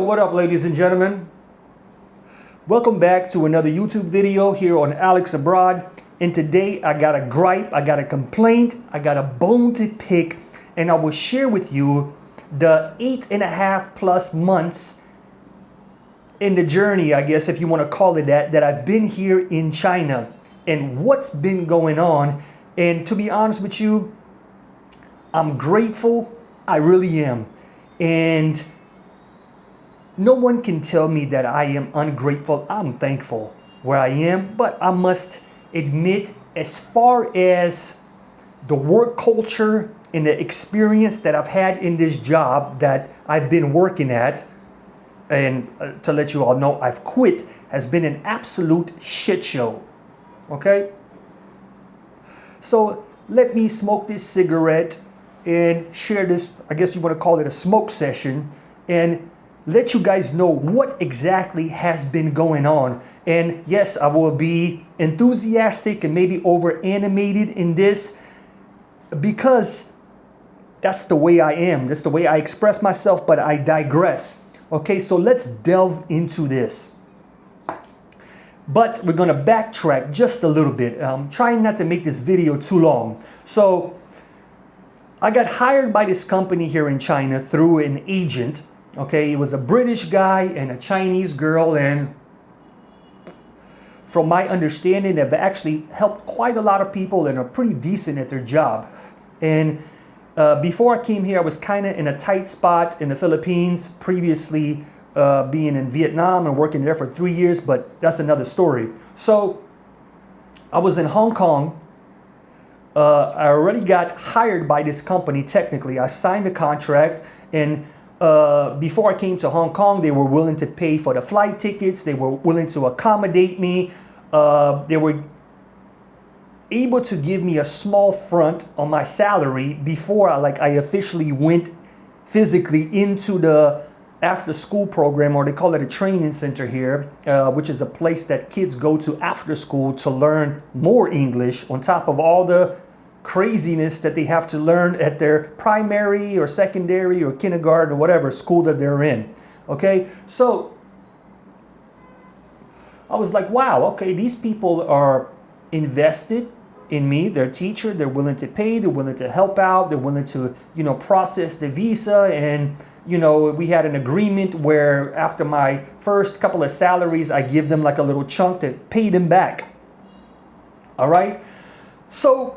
What up, ladies and gentlemen? Welcome back to another YouTube video here on Alex Abroad. And today I got a gripe, I got a complaint, I got a bone to pick, and I will share with you the 8.5+ months in the journey, I guess, if you want to call it that I've been here in China and what's been going on. And to be honest with you, I'm grateful. I really am. And no one can tell me that I am ungrateful. I'm thankful where I am, but I must admit, as far as the work culture and the experience that I've had in this job that I've been working at, and to let you all know, I've quit, has been an absolute shit show. Okay? So let me smoke this cigarette and share this, I guess you want to call it a smoke session, and let you guys know what exactly has been going on. And yes, I will be enthusiastic and maybe over animated in this because that's the way I am. That's the way I express myself, but I digress. Okay, so let's delve into this. But we're gonna backtrack just a little bit. I'm trying not to make this video too long. So I got hired by this company here in China through an agent. Okay, it was a British guy and a Chinese girl, and from my understanding, they've actually helped quite a lot of people and are pretty decent at their job. And before I came here, I was kind of in a tight spot in the Philippines, previously being in Vietnam and working there for 3 years, but that's another story. So I was in Hong Kong. I already got hired by this company, technically. I signed a contract, and before I came to Hong Kong, they were willing to pay for the flight tickets. They were willing to accommodate me. They were able to give me a small front on my salary before I officially went physically into the after school program, or they call it a training center here, which is a place that kids go to after school to learn more English on top of all the craziness that they have to learn at their primary or secondary or kindergarten or whatever school that they're in. Okay, so I was like, wow, okay, these people are invested in me. They're teacher, they're willing to pay, they're willing to help out, they're willing to, process the visa. And we had an agreement where after my first couple of salaries, I give them like a little chunk to pay them back. All right, so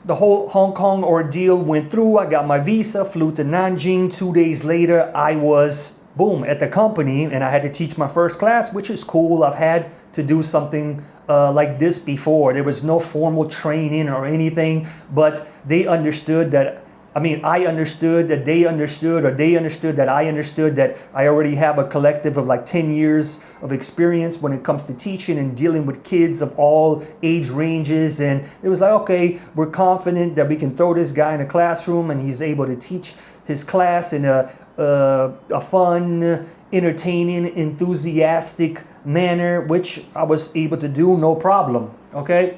the whole Hong Kong ordeal went through. I got my visa, flew to Nanjing. 2 days later, I was, boom, at the company, and I had to teach my first class, which is cool. I've had to do something like this before. There was no formal training or anything, but they understood that, I understood that they understood, or they understood that I understood that I already have a collective of like 10 years of experience when it comes to teaching and dealing with kids of all age ranges. And it was like, okay, we're confident that we can throw this guy in a classroom and he's able to teach his class in a fun, entertaining, enthusiastic manner, which I was able to do, no problem. Okay.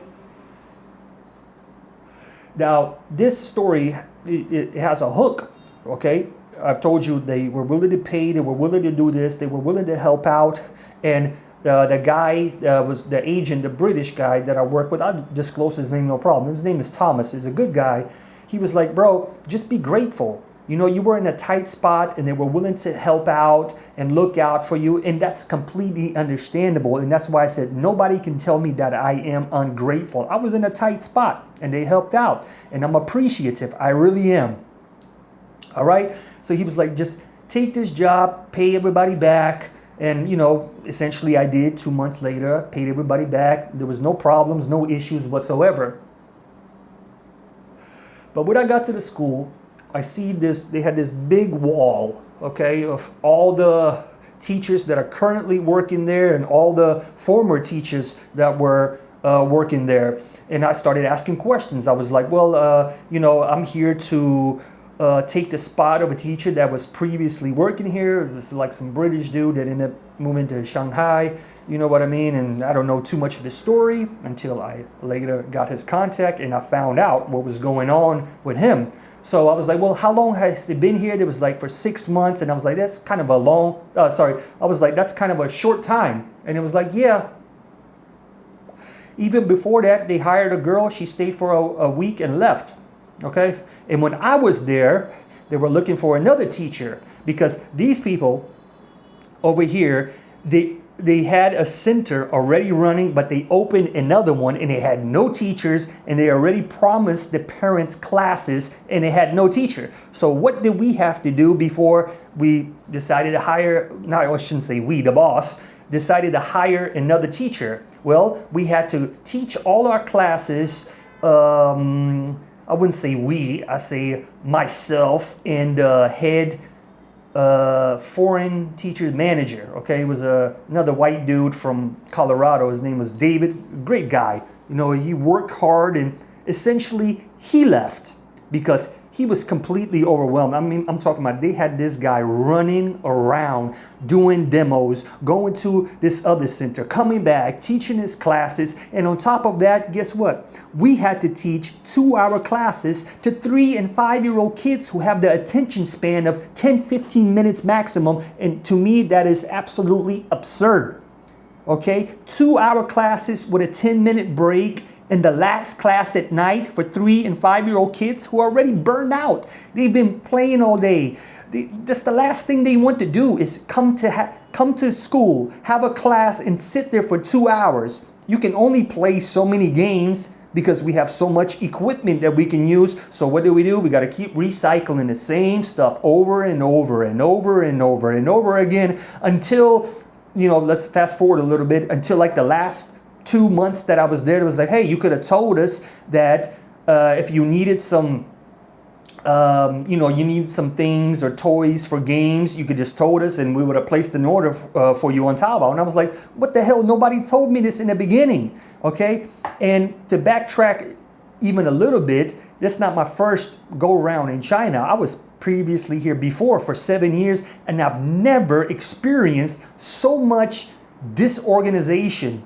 Now, this story, it has a hook, okay? I've told you they were willing to pay, they were willing to do this, they were willing to help out. And the guy was the agent, the British guy that I work with. I'll disclose his name, no problem. His name is Thomas. He's a good guy. He was like, bro, just be grateful. You were in a tight spot and they were willing to help out and look out for you. And that's completely understandable. And that's why I said, nobody can tell me that I am ungrateful. I was in a tight spot and they helped out. And I'm appreciative. I really am. All right. So he was like, just take this job, pay everybody back. And, essentially I did. 2 months later, paid everybody back. There was no problems, no issues whatsoever. But when I got to the school, I see this, they had this big wall, okay, of all the teachers that are currently working there and all the former teachers that were working there. And I started asking questions. I was like, well, I'm here to take the spot of a teacher that was previously working here. This is like some British dude that ended up moving to Shanghai. You know what I mean? And I don't know too much of the story until I later got his contact and I found out what was going on with him. So I was like, well, how long has it been here? It was like for 6 months. And I was like, that's kind of a I was like, that's kind of a short time. And it was like, yeah. Even before that, they hired a girl. She stayed for a week and left. Okay. And when I was there, they were looking for another teacher because these people over here, they had a center already running, but they opened another one and they had no teachers, and they already promised the parents classes and they had no teacher. So what did we have to do before we decided to hire, no, I shouldn't say we, the boss, decided to hire another teacher? Well, we had to teach all our classes. I wouldn't say we, I say myself and the head foreign teacher manager. Okay, he was another white dude from Colorado. His name was David. Great guy. You know, he worked hard, and essentially he left because he was completely overwhelmed. I mean, I'm talking about they had this guy running around doing demos, going to this other center, coming back, teaching his classes. And on top of that, guess what? We had to teach 2-hour classes to 3 and 5-year-old kids who have the attention span of 10-15 minutes maximum. And to me, that is absolutely absurd. Okay, 2-hour classes with a 10-minute break in the last class at night for 3 and 5-year-old kids who are already burned out. They've been playing all day. Just the last thing they want to do is come to school, have a class, and sit there for 2 hours. You can only play so many games because we have so much equipment that we can use. So what do? We got to keep recycling the same stuff over and over and over and over and over again until, you know, let's fast forward a little bit, until like the last 2 months that I was there. It was like, hey, you could have told us that if you needed some, you needed some things or toys for games, you could just told us and we would have placed an order for you on Taobao. And I was like, what the hell? Nobody told me this in the beginning. Okay. And to backtrack even a little bit, this is not my first go around in China. I was previously here before for 7 years, and I've never experienced so much disorganization.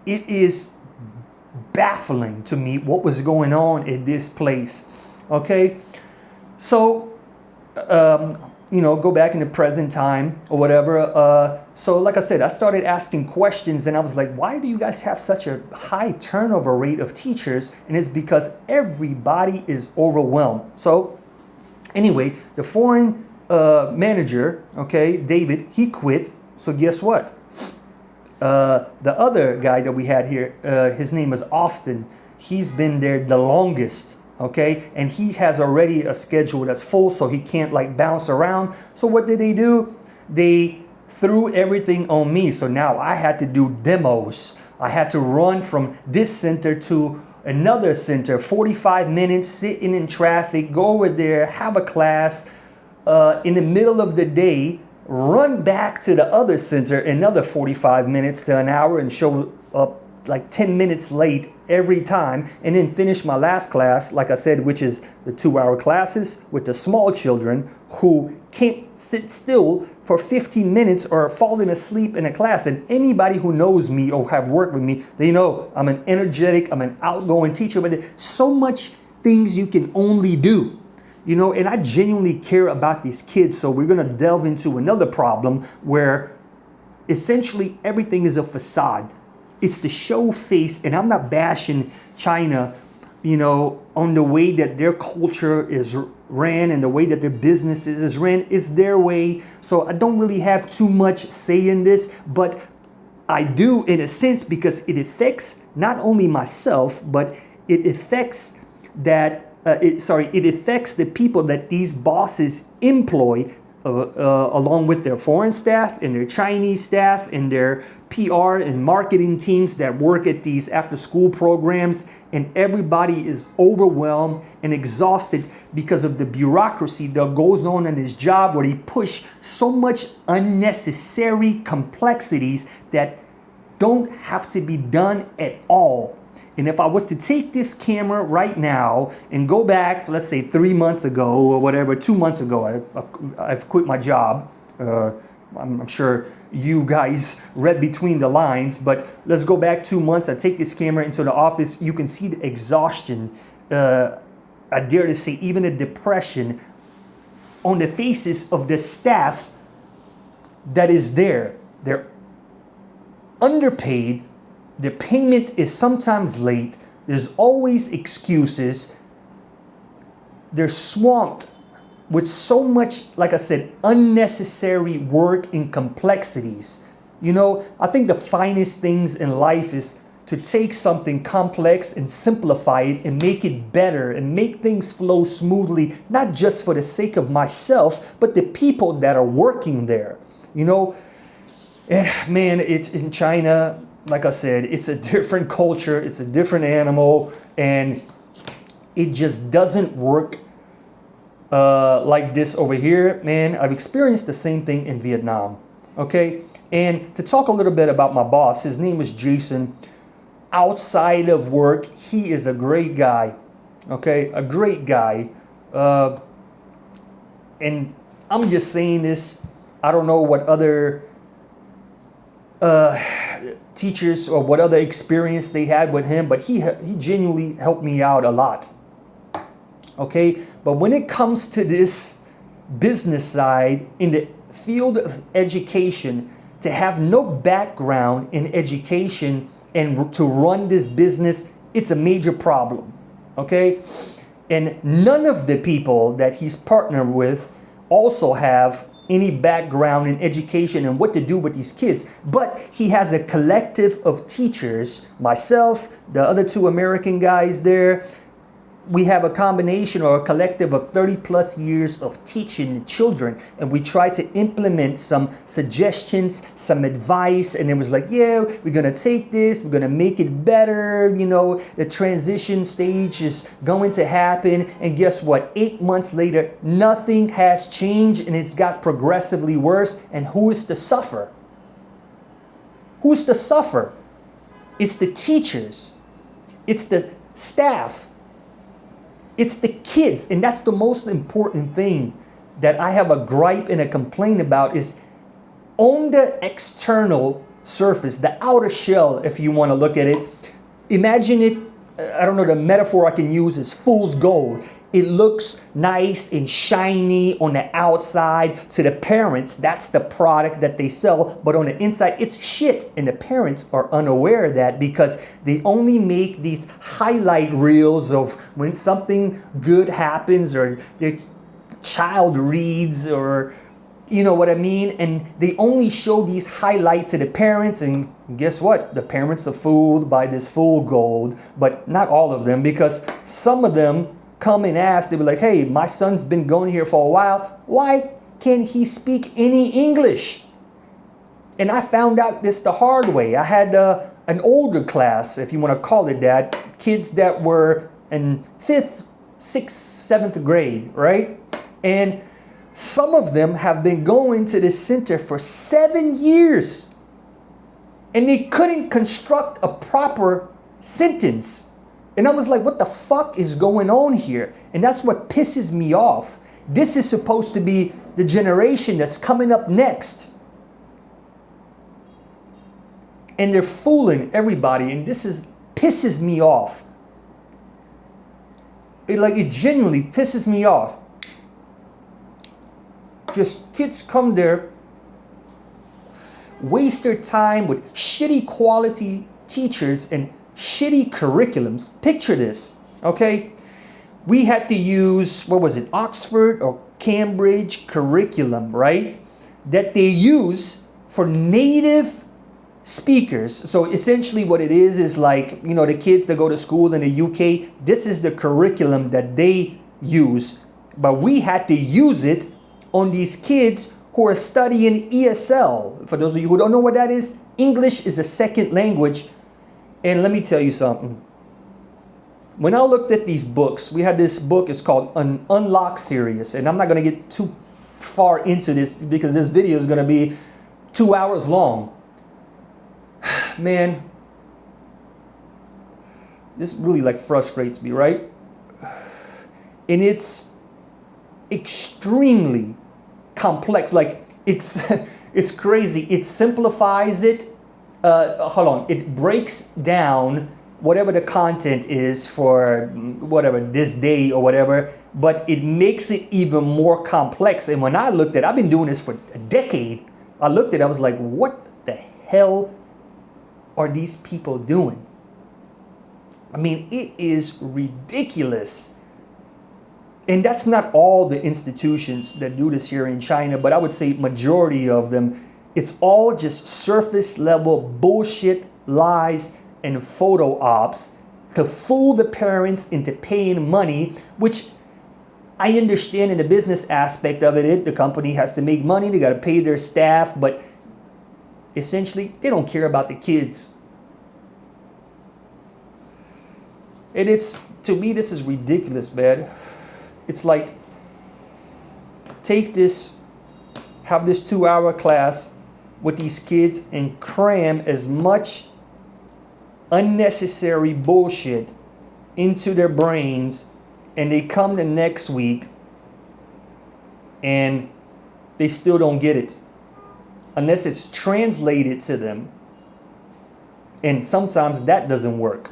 It is baffling to me what was going on in this place. Okay, so go back in the present time or whatever. So like I said, I started asking questions, and I was like, why do you guys have such a high turnover rate of teachers? And it's because everybody is overwhelmed. So anyway, the foreign manager, okay, David, he quit. So guess what? The other guy that we had here, his name is Austin. He's been there the longest, okay? And he has already a schedule that's full, so he can't like bounce around. So what did they do? They threw everything on me. So now I had to do demos. I had to run from this center to another center, 45 minutes, sitting in traffic, go over there, have a class in the middle of the day, run back to the other center another 45 minutes to an hour and show up like 10 minutes late every time, and then finish my last class, like I said, which is the 2-hour classes with the small children who can't sit still for 15 minutes or falling asleep in a class. And anybody who knows me or have worked with me, they know I'm an energetic, I'm an outgoing teacher, but there's so much things you can only do. You know, and I genuinely care about these kids. So we're going to delve into another problem where essentially everything is a facade. It's the show face. And I'm not bashing China, you know, on the way that their culture is ran and the way that their businesses is ran. It's their way. So I don't really have too much say in this, but I do in a sense because it affects not only myself, but it affects that it affects the people that these bosses employ along with their foreign staff and their Chinese staff and their PR and marketing teams that work at these after school programs. And everybody is overwhelmed and exhausted because of the bureaucracy that goes on in his job, where they push so much unnecessary complexities that don't have to be done at all. And if I was to take this camera right now and go back, let's say 3 months ago or whatever, 2 months ago, I've quit my job. I'm sure you guys read between the lines, but let's go back 2 months. I take this camera into the office. You can see the exhaustion I dare to say, even a depression on the faces of the staff that is there. They're underpaid. Their payment is sometimes late. There's always excuses. They're swamped with so much, like I said, unnecessary work and complexities. You know, I think the finest things in life is to take something complex and simplify it and make it better and make things flow smoothly, not just for the sake of myself, but the people that are working there. You know, and man, it's in China, like I said, it's a different culture, it's a different animal, and it just doesn't work like this over here. Man, I've experienced the same thing in Vietnam. Okay, and to talk a little bit about my boss, his name is Jason. Outside of work, he is a great guy. Okay, a great guy. And I'm just saying this. I don't know what other teachers or what other experience they had with him, but he genuinely helped me out a lot. Okay, but when it comes to this business side in the field of education, to have no background in education and to run this business, it's a major problem. Okay, and none of the people that he's partnered with also have any background in education and what to do with these kids. But he has a collective of teachers, myself, the other two American guys there. We have a combination or a collective of 30 plus years of teaching children, and we try to implement some suggestions, some advice, and it was like, yeah, we're gonna take this, we're gonna make it better, you know, the transition stage is going to happen, and guess what? 8 months later, nothing has changed, and it's got progressively worse, and who is to suffer? Who's to suffer? It's the teachers, it's the staff, it's the kids, and that's the most important thing that I have a gripe and a complaint about is on the external surface, the outer shell, if you want to look at it. Imagine it, I don't know, the metaphor I can use is fool's gold. It looks nice and shiny on the outside. To the parents, that's the product that they sell. But on the inside, it's shit. And the parents are unaware of that because they only make these highlight reels of when something good happens or their child reads or, you know what I mean? And they only show these highlights to the parents. And guess what? The parents are fooled by this fool gold. But not all of them, because some of them come and ask, they be like, hey, my son's been going here for a while. Why can't he speak any English? And I found out this the hard way. I had an older class, if you want to call it that, kids that were in 5th, 6th, 7th grade, right? And some of them have been going to this center for 7 years. And they couldn't construct a proper sentence. And I was like, what the fuck is going on here? And that's what pisses me off. This is supposed to be the generation that's coming up next. And they're fooling everybody. And this pisses me off. It genuinely pisses me off. Just kids come there, waste their time with shitty quality teachers and shitty curriculums. Picture this, okay? We had to use, what was it, Oxford or Cambridge curriculum, right? That they use for native speakers. So essentially what it is like, you know, the kids that go to school in the UK, this is the curriculum that they use. But we had to use it on these kids who are studying ESL. For those of you who don't know what that is, English is a second language. And let me tell you something. When I looked at these books, we had this book, it's called an Unlock series. And I'm not going to get too far into this because this video is going to be 2 hours long. Man, this really frustrates me, right? And it's extremely complex. It's crazy. It simplifies it. It breaks down whatever the content is for whatever this day or whatever, but it makes it even more complex. And when I looked at, I've been doing this for a decade. I looked at it, I was like, what the hell are these people doing? I mean, it is ridiculous. And that's not all the institutions that do this here in China, but I would say majority of them, it's all just surface level bullshit, lies, and photo ops to fool the parents into paying money, which I understand in the business aspect of it. The company has to make money, they got to pay their staff, but essentially they don't care about the kids. And it's, to me, this is ridiculous, man. It's like, take this, have this 2-hour class with these kids and cram as much unnecessary bullshit into their brains, and they come the next week and they still don't get it unless it's translated to them, and sometimes that doesn't work.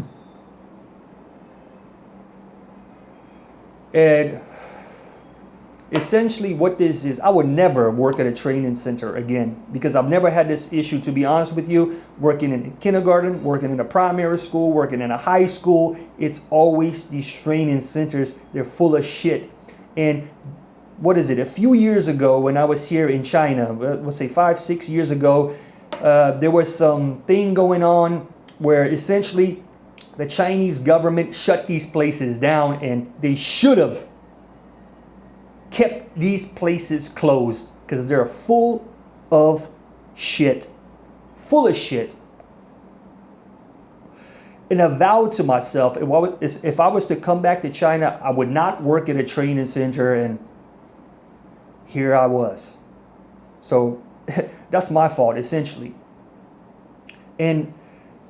And essentially what this is, I would never work at a training center again, because I've never had this issue, to be honest with you. Working in kindergarten, working in a primary school, working in a high school, it's always these training centers. They're full of shit. And what is it? A few years ago when I was here in China, let's say 5-6 years ago, there was some thing going on where essentially the Chinese government shut these places down, and they should have kept these places closed because they're full of shit. Full of shit. And I vowed to myself, if I was to come back to China, I would not work at a training center, and here I was. So that's my fault, essentially. And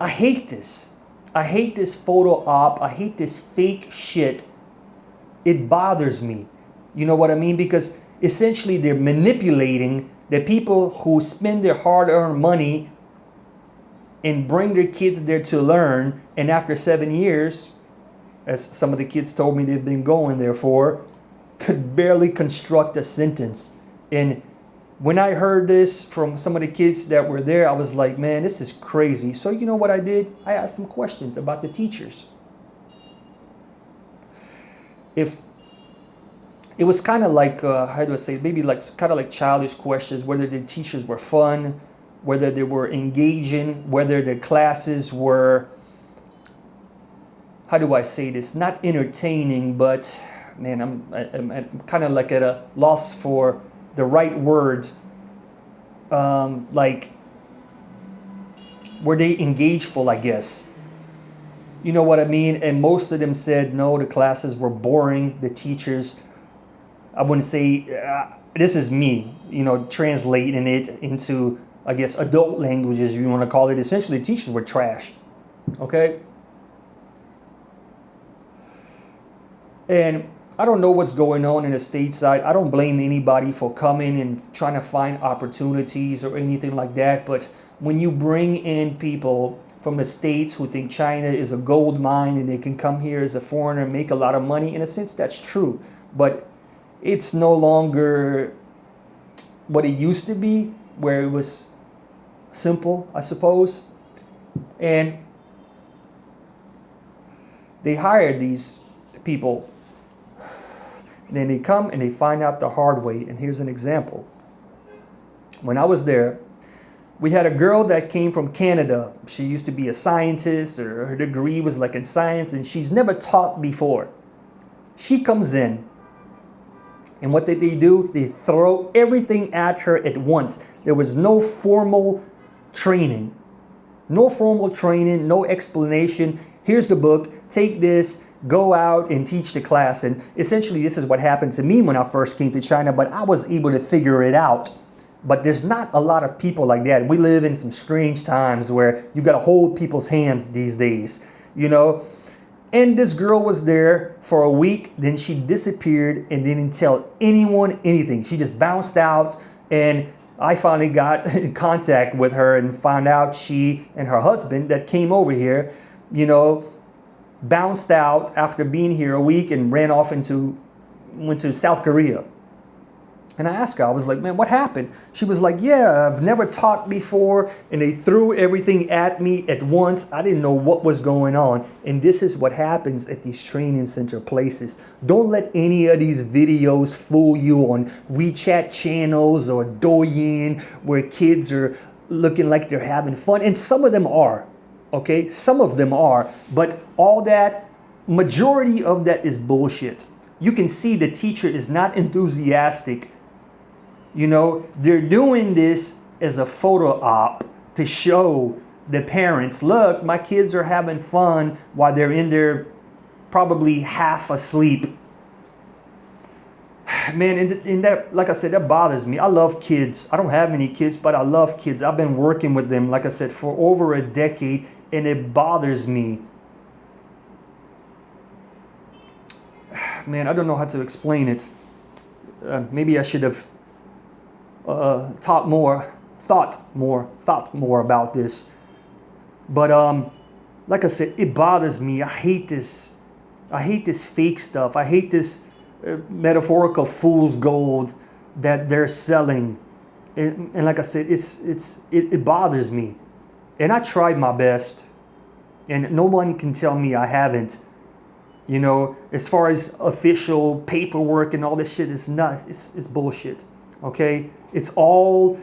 I hate this. I hate this photo op. I hate this fake shit. It bothers me. You know what I mean? Because essentially they're manipulating the people who spend their hard-earned money and bring their kids there to learn. And after 7 years, as some of the kids told me they've been going there for, could barely construct a sentence. And when I heard this from some of the kids that were there, I was like, man, this is crazy. So you know what I did? I asked some questions about the teachers. If it was kind of like, how do I say, maybe like kind of like childish questions, whether the teachers were fun, whether they were engaging, whether the classes were, how do I say this, not entertaining, but man, I'm kind of like at a loss for the right words. Like, were they engageful, I guess? You know what I mean? And most of them said, no, the classes were boring. The teachers, I wouldn't say, this is me, translating it into, I guess, adult languages, if you want to call it. Essentially, the teachers were trash. Okay? And I don't know what's going on in the stateside. I don't blame anybody for coming and trying to find opportunities or anything like that. But when you bring in people from the States who think China is a gold mine and they can come here as a foreigner and make a lot of money, in a sense, that's true. But it's no longer what it used to be, where it was simple, I suppose. And they hired these people. And then they come and they find out the hard way. And here's an example. When I was there, we had a girl that came from Canada. She used to be a scientist, or her degree was like in science, and she's never taught before. She comes in, and what did they do? They throw everything at her at once. There was no formal training. No formal training, no explanation. Here's the book, take this, go out and teach the class. And essentially this is what happened to me when I first came to China, but I was able to figure it out. But there's not a lot of people like that. We live in some strange times where you got to hold people's hands these days, And this girl was there for a week, then she disappeared and didn't tell anyone anything. She just bounced out, and I finally got in contact with her and found out she and her husband that came over here, you know, bounced out after being here a week and went to South Korea. And I asked her, I was like, man, what happened? She was like, yeah, I've never taught before, and they threw everything at me at once. I didn't know what was going on. And this is what happens at these training center places. Don't let any of these videos fool you on WeChat channels or Douyin where kids are looking like they're having fun. And some of them are, okay? Some of them are, but all that, majority of that is bullshit. You can see the teacher is not enthusiastic. You know, they're doing this as a photo op to show the parents, look, my kids are having fun while they're in there probably half asleep. Man, in that, like I said, that bothers me. I love kids. I don't have any kids, but I love kids. I've been working with them, like I said, for over a decade, and it bothers me. Man, I don't know how to explain it. Maybe I should have thought more about this. But like I said, it bothers me. I hate this fake stuff. I hate this metaphorical fool's gold that they're selling. And like I said, it bothers me. And I tried my best, and no one can tell me I haven't. You know, as far as official paperwork and all this shit, it's bullshit. Okay? It's all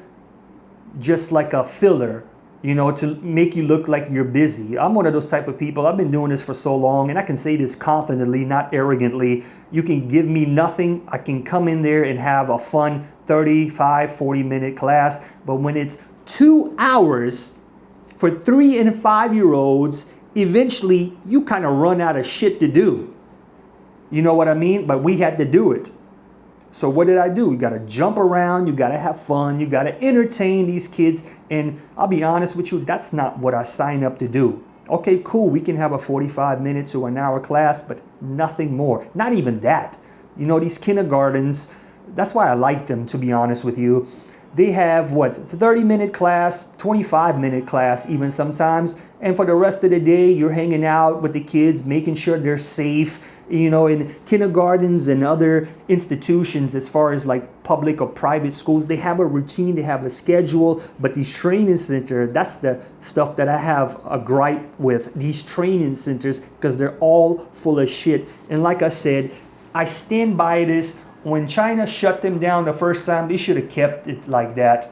just like a filler, you know, to make you look like you're busy. I'm one of those type of people. I've been doing this for so long, and I can say this confidently, not arrogantly. You can give me nothing. I can come in there and have a fun 35, 40-minute class. But when it's 2 hours for 3 and 5-year-olds, eventually you kind of run out of shit to do. You know what I mean? But we had to do it. So what did I do? You got to jump around. You got to have fun. You got to entertain these kids. And I'll be honest with you, that's not what I signed up to do. Okay, cool. We can have a 45-minute to an hour class, but nothing more. Not even that. You know, these kindergartens, that's why I like them, to be honest with you. They have, 30-minute class, 25-minute class even sometimes. And for the rest of the day, you're hanging out with the kids, making sure they're safe. You know, in kindergartens and other institutions, as far as like public or private schools, they have a routine, they have a schedule. But these training centers, that's the stuff that I have a gripe with. These training centers, because they're all full of shit. And like I said, I stand by this. When China shut them down the first time, they should have kept it like that.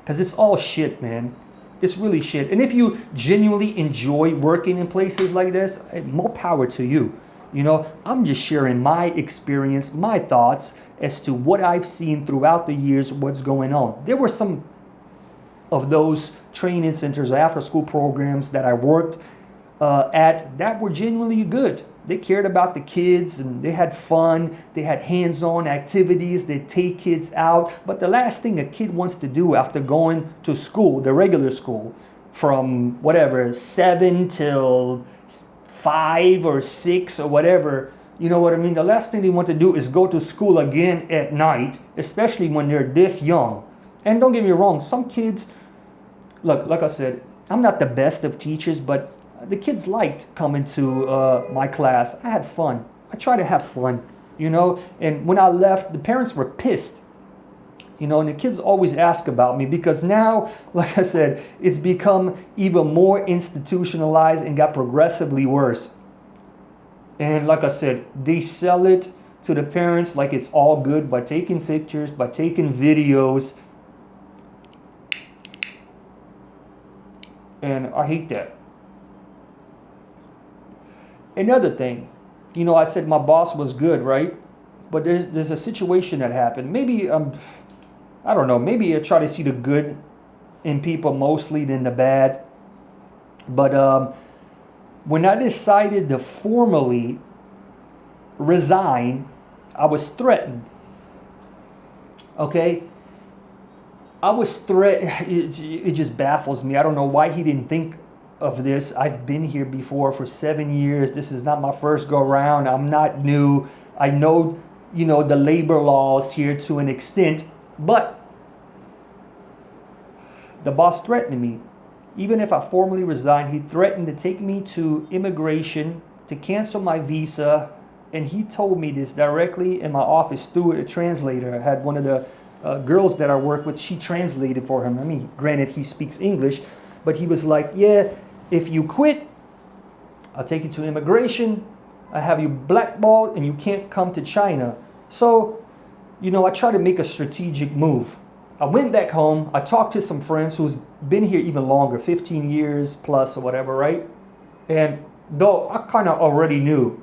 Because it's all shit, man. It's really shit. And if you genuinely enjoy working in places like this, more power to you. You know, I'm just sharing my experience, my thoughts as to what I've seen throughout the years, what's going on. There were some of those training centers, after school programs that I worked at that were genuinely good. They cared about the kids and they had fun. They had hands-on activities. They take kids out. But the last thing a kid wants to do after going to school, the regular school, from 7 till 5 or 6 or whatever, you know what I mean? The last thing they want to do is go to school again at night, especially when they're this young. And don't get me wrong, some kids, look, like I said, I'm not the best of teachers, but the kids liked coming to my class. I had fun. I try to have fun, you know. And when I left, the parents were pissed, you know. And the kids always ask about me because now, like I said, it's become even more institutionalized and got progressively worse. And like I said, they sell it to the parents like it's all good by taking pictures, by taking videos. And I hate that. Another thing, you know, I said my boss was good, right? But there's a situation that happened. Maybe, I don't know, maybe I try to see the good in people mostly than the bad. But when I decided to formally resign, I was threatened. Okay? I was threatened. It just baffles me. I don't know why he didn't think of this. I've been here before for 7 years. This is not my first go round. I'm not new. I know, you know, the labor laws here to an extent, but the boss threatened me. even if I formally resigned, he threatened to take me to immigration to cancel my visa. And he told me this directly in my office through a translator. I had one of the girls that I work with, she translated for him. I mean, granted, he speaks English, but he was like, yeah, if you quit, I'll take you to immigration. I have you blackballed and you can't come to China. So, I try to make a strategic move. I went back home. I talked to some friends who's been here even longer, 15 years plus or whatever, right? And though I kind of already knew,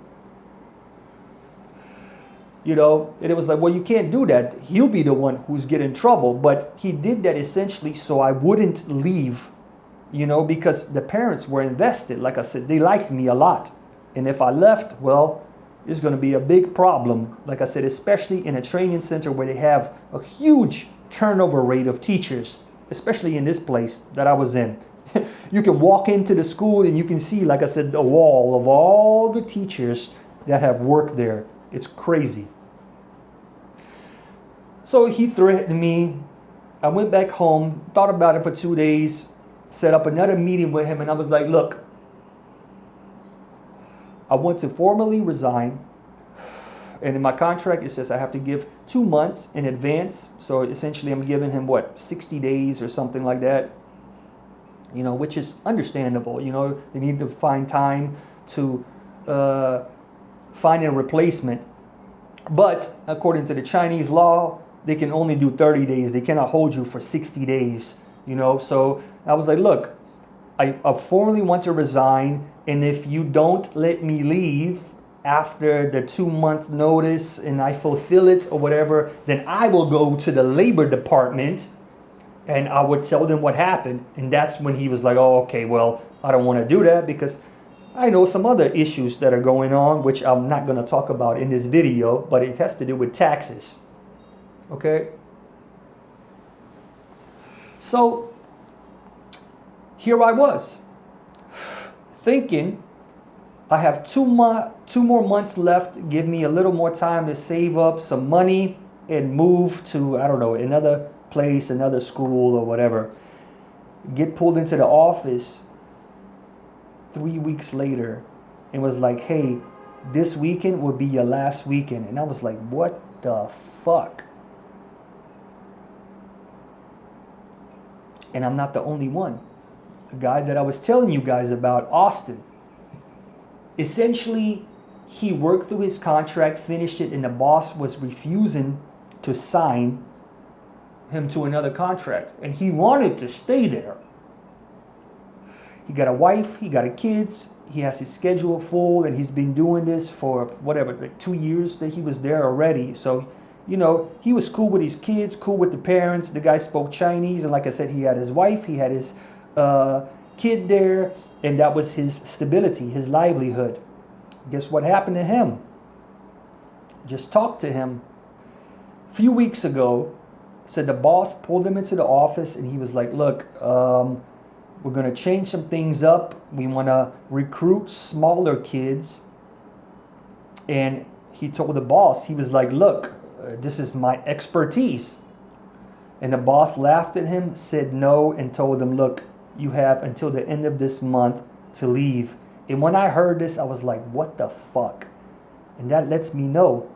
and it was like, well, you can't do that. He'll be the one who's getting in trouble. But he did that essentially so I wouldn't leave, because the parents were invested. Like I said, they liked me a lot. And if I left, well, it's going to be a big problem. Like I said, especially in a training center where they have a huge turnover rate of teachers, especially in this place that I was in. You can walk into the school and you can see, like I said, a wall of all the teachers that have worked there. It's crazy. So he threatened me. I went back home, thought about it for 2 days, set up another meeting with him, and I was like, look, I want to formally resign. And in my contract, it says I have to give 2 months in advance. So essentially, I'm giving him, 60 days or something like that, which is understandable. They need to find time to find a replacement. But according to the Chinese law, they can only do 30 days. They cannot hold you for 60 days, So I was like, look, I formally want to resign. And if you don't let me leave after the 2-month notice and I fulfill it or whatever, then I will go to the labor department and I would tell them what happened. And that's when he was like, oh, okay, well, I don't want to do that because I know some other issues that are going on, which I'm not going to talk about in this video, but it has to do with taxes. Okay? So here I was, thinking I have 2 more months left, give me a little more time to save up some money and move to, I don't know, another place, another school or whatever. Get pulled into the office 3 weeks later and was like, hey, this weekend will be your last weekend. And I was like, what the fuck? And I'm not the only one. The guy that I was telling you guys about, Austin, essentially, he worked through his contract, finished it, and the boss was refusing to sign him to another contract. And he wanted to stay there. He got a wife, he got a kids, he has his schedule full, and he's been doing this for like 2 years that he was there already. So, he was cool with his kids, cool with the parents. The guy spoke Chinese, and like I said, he had his wife, he had his kid there, and that was his stability, his livelihood. Guess what happened to him? Just talked to him a few weeks ago. Said the boss pulled him into the office and he was like, look, we're going to change some things up. We want to recruit smaller kids. And he told the boss, he was like, look, this is my expertise. And the boss laughed at him, said no, and told him, look, you have until the end of this month to leave. And when I heard this, I was like, what the fuck? And that lets me know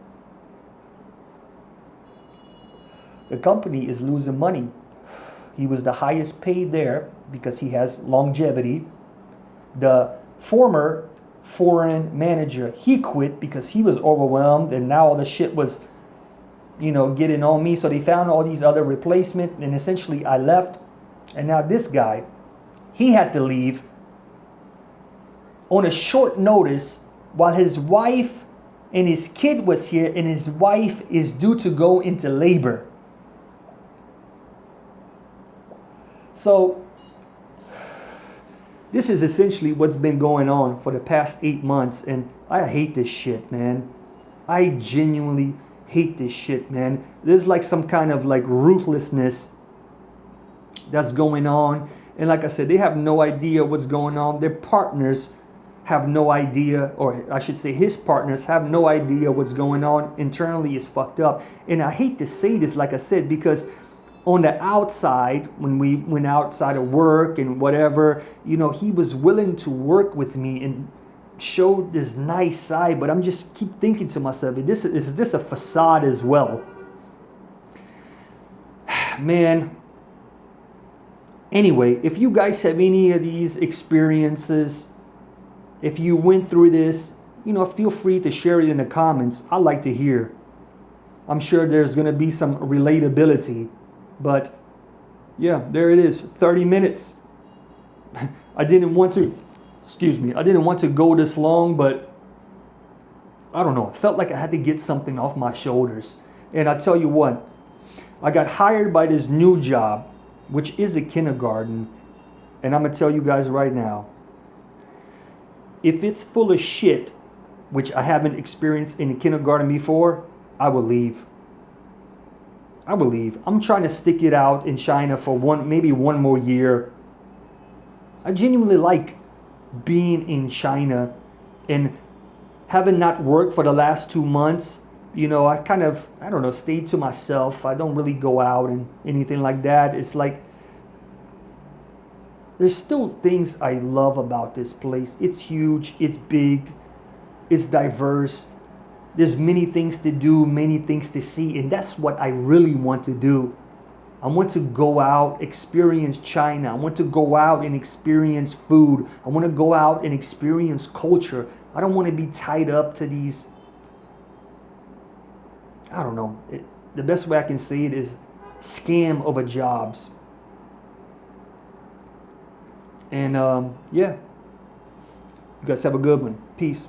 the company is losing money. He was the highest paid there because he has longevity. The former foreign manager, he quit because he was overwhelmed and now all the shit was, getting on me. So they found all these other replacements and essentially I left. And now this guy, he had to leave on a short notice while his wife and his kid was here and his wife is due to go into labor. So this is essentially what's been going on for the past 8 months, and I hate this shit, man. I genuinely hate this shit, man. There's like some kind of like ruthlessness that's going on, and like I said, they have no idea what's going on. Their partners have no idea, or I should say his partners have no idea what's going on. Internally is fucked up. And I hate to say this, like I said, because on the outside, when we went outside of work and whatever, you know, he was willing to work with me and showed this nice side. But I'm just keep thinking to myself, is this a facade as well? Man. Anyway, if you guys have any of these experiences, if you went through this, you know, feel free to share it in the comments. I'd like to hear. I'm sure there's going to be some relatability. But yeah, there it is. 30 minutes. I didn't want to, I didn't want to go this long, but I don't know. I felt like I had to get something off my shoulders. And I tell you what, I got hired by this new job, which is a kindergarten. And I'm going to tell you guys right now, if it's full of shit, which I haven't experienced in a kindergarten before, I will leave. I will leave. I'm trying to stick it out in China for maybe one more year. I genuinely like being in China, and having not worked for the last 2 months, you know, I kind of, I don't know, stayed to myself. I don't really go out and anything like that. It's like, there's still things I love about this place. It's huge, it's big, it's diverse. There's many things to do, many things to see, and that's what I really want to do. I want to go out, experience China. I want to go out and experience food. I want to go out and experience culture. I don't want to be tied up to these, I don't know, the best way I can say it is scam over jobs. And yeah, you guys have a good one. Peace.